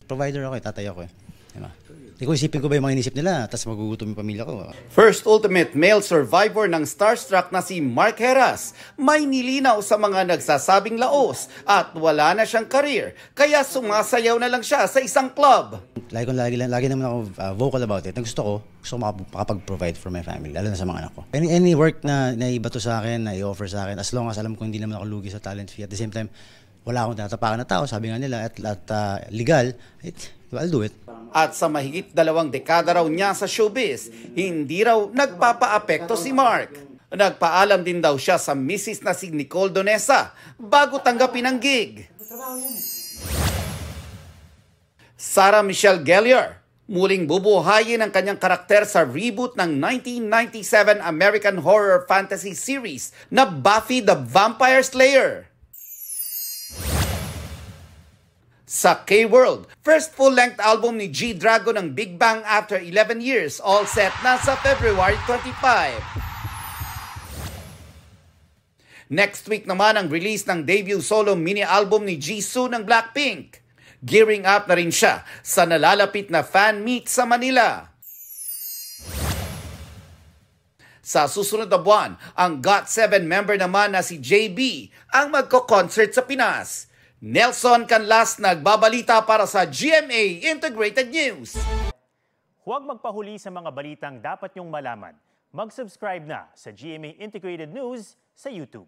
provider ako, tatay ako eh. Diba? Hindi ko isipin ko ba yung mga inisip nila, tapos magugutom yung pamilya ko. First ultimate male survivor ng Starstruck na si Mark Heras, may nilinaw sa mga nagsasabing laos at wala na siyang career, kaya sumasayaw na lang siya sa isang club. Lagi naman ako vocal about it. Gusto ko makapag-provide for my family, lalo na sa mga anak ko. Any work na naibato sa akin, na i-offer sa akin, as long as alam ko hindi naman ako lugi sa talent fee, at the same time, wala akong tinatapakan na tao, sabi nga nila, at legal, I'll do it. At sa mahigit 2 dekada raw niya sa showbiz, hindi raw nagpapaapekto si Mark. Nagpaalam din daw siya sa misis na si Nicole Donesa bago tanggapin ang gig. Sarah Michelle Gellar, muling bubuhayin ang kanyang karakter sa reboot ng 1997 American horror fantasy series na Buffy the Vampire Slayer. Sa K-World, first full-length album ni G-Dragon ng Big Bang after 11 years, all set na sa February 25. Next week naman ang release ng debut solo mini-album ni Jisoo ng Blackpink. Gearing up na rin siya sa nalalapit na fan meet sa Manila. Sa susunod na buwan, ang GOT7 member naman na si JB ang magko-concert sa Pinas. Nelson Canlas nagbabalita para sa GMA Integrated News. Huwag magpahuli sa mga balitang dapat niyong malaman. Mag-subscribe na sa GMA Integrated News sa YouTube.